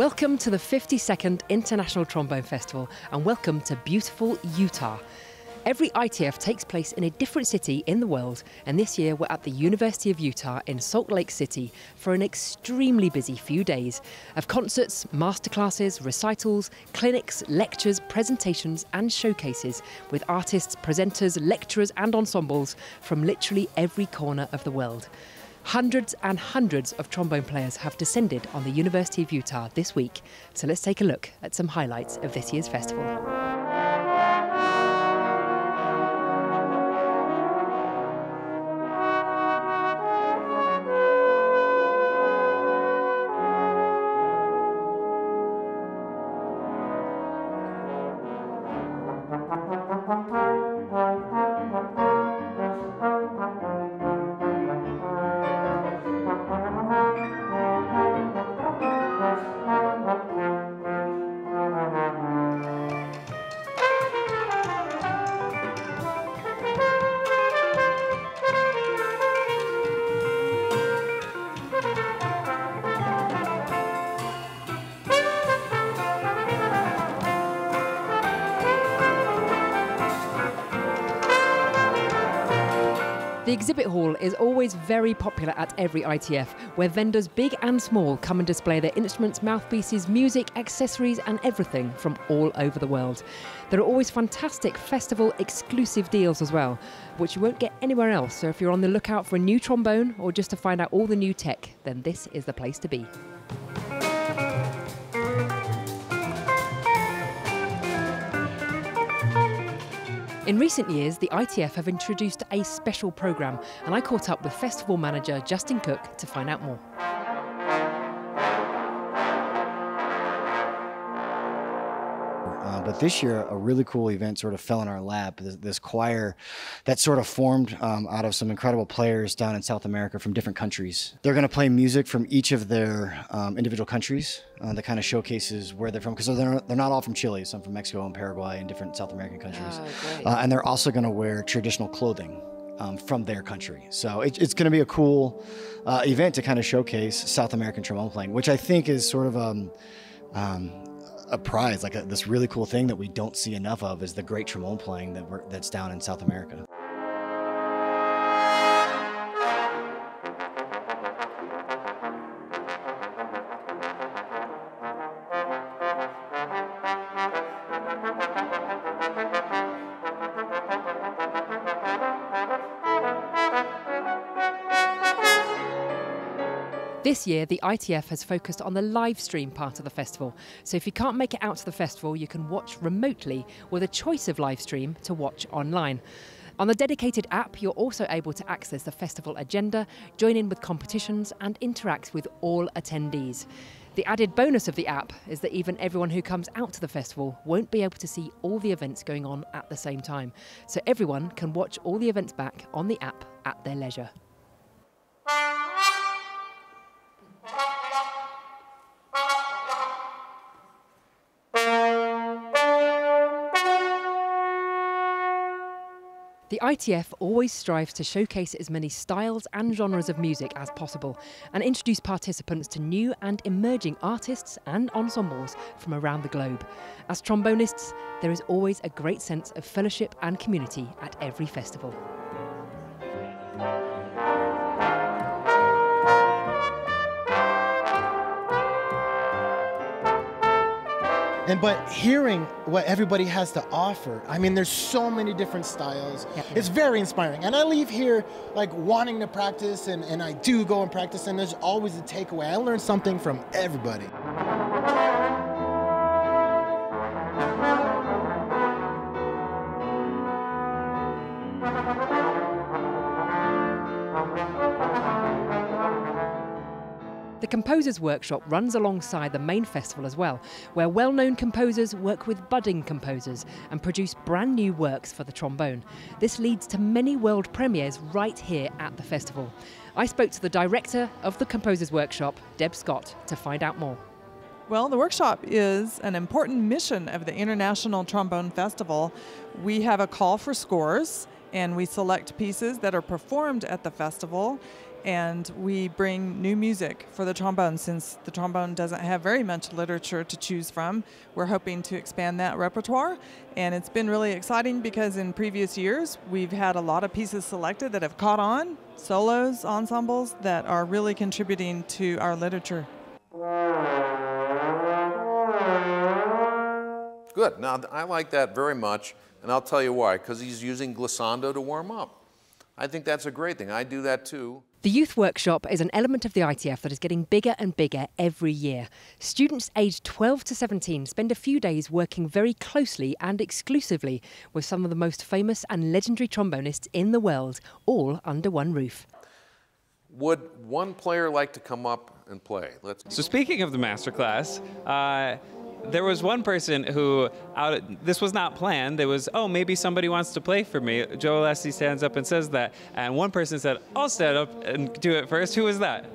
Welcome to the 52nd International Trombone Festival and welcome to beautiful Utah. Every ITF takes place in a different city in the world, and this year we're at the University of Utah in Salt Lake City for an extremely busy few days of concerts, masterclasses, recitals, clinics, lectures, presentations and showcases with artists, presenters, lecturers and ensembles from literally every corner of the world. Hundreds and hundreds of trombone players have descended on the University of Utah this week, so let's take a look at some highlights of this year's festival. The exhibit hall is always very popular at every ITF, where vendors big and small come and display their instruments, mouthpieces, music, accessories and everything from all over the world. There are always fantastic festival exclusive deals as well, which you won't get anywhere else, so if you're on the lookout for a new trombone or just to find out all the new tech, then this is the place to be. In recent years, the ITF have introduced a special programme, and I caught up with festival manager Justin Cook to find out more. But this year, a really cool event sort of fell in our lap. This choir that sort of formed out of some incredible players down in South America from different countries. They're going to play music from each of their individual countries that kind of showcases where they're from, because they're not all from Chile. Some from Mexico and Paraguay and different South American countries. Oh, and they're also going to wear traditional clothing from their country. So it's going to be a cool event to kind of showcase South American trombone playing, which I think is sort of a prize, like this really cool thing that we don't see enough of, is the great trombone playing that's down in South America. This year, the ITF has focused on the live stream part of the festival, so if you can't make it out to the festival, you can watch remotely with a choice of live stream to watch online. On the dedicated app, you're also able to access the festival agenda, join in with competitions and interact with all attendees. The added bonus of the app is that even everyone who comes out to the festival won't be able to see all the events going on at the same time, so everyone can watch all the events back on the app at their leisure. The ITF always strives to showcase as many styles and genres of music as possible and introduce participants to new and emerging artists and ensembles from around the globe. As trombonists, there is always a great sense of fellowship and community at every festival. But hearing what everybody has to offer, I mean, there's so many different styles. Yeah. It's very inspiring. And I leave here like wanting to practice, and I do go and practice, and there's always a takeaway. I learned something from everybody. The Composers Workshop runs alongside the main festival as well, where well-known composers work with budding composers and produce brand new works for the trombone. This leads to many world premieres right here at the festival. I spoke to the director of the Composers Workshop, Deb Scott, to find out more. Well, the workshop is an important mission of the International Trombone Festival. We have a call for scores, and we select pieces that are performed at the festival. and we bring new music for the trombone. Since the trombone doesn't have very much literature to choose from, we're hoping to expand that repertoire, and it's been really exciting because in previous years we've had a lot of pieces selected that have caught on, solos, ensembles that are really contributing to our literature. Good. Now, I like that very much, and I'll tell you why, because he's using glissando to warm up. I think that's a great thing. I do that too. The Youth Workshop is an element of the ITF that is getting bigger and bigger every year. Students aged 12 to 17 spend a few days working very closely and exclusively with some of the most famous and legendary trombonists in the world, all under one roof. Would one player like to come up and play? So speaking of the masterclass, there was one person who, this was not planned. It was, oh, maybe somebody wants to play for me. Joe Alessi stands up and says that. And one person said, I'll stand up and do it first. Who was that?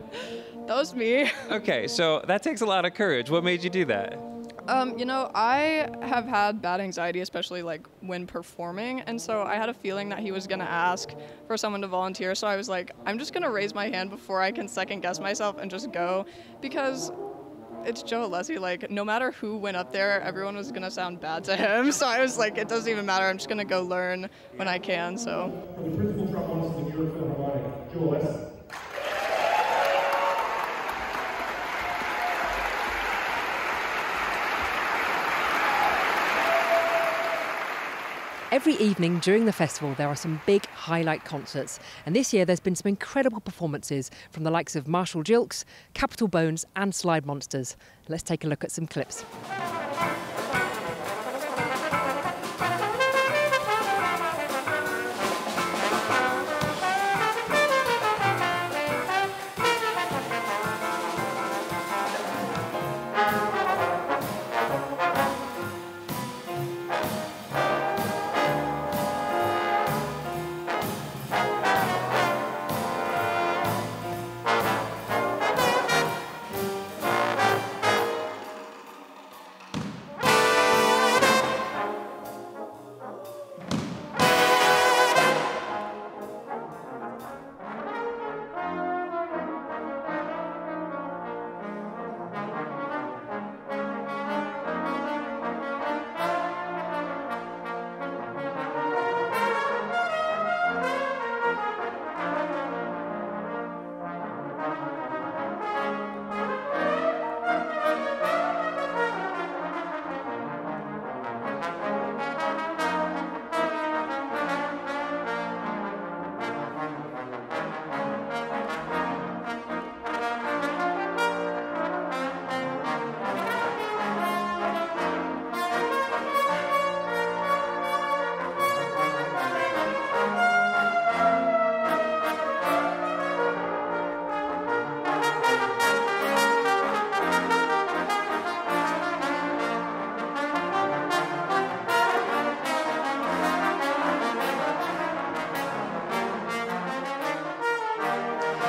That was me. Okay, so that takes a lot of courage. What made you do that? You know, I have had bad anxiety, especially like when performing. And so I had a feeling that he was going to ask for someone to volunteer. So I was like, I'm just going to raise my hand before I can second guess myself and just go, because it's Joe Alessi. Like, no matter who went up there, everyone was gonna sound bad to him. So I was like, it doesn't even matter. I'm just gonna go learn when I can. So. The principal trombonist of the New York Philharmonic, Joe Alessi. Every evening during the festival there are some big highlight concerts, and this year there's been some incredible performances from the likes of Marshall Gilks, Capital Bones and Slide Monsters. Let's take a look at some clips.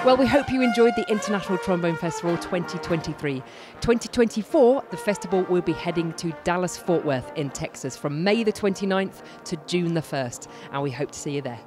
Well, we hope you enjoyed the International Trombone Festival 2023. 2024, the festival will be heading to Dallas-Fort Worth in Texas from May the 29th to June the 1st, and we hope to see you there.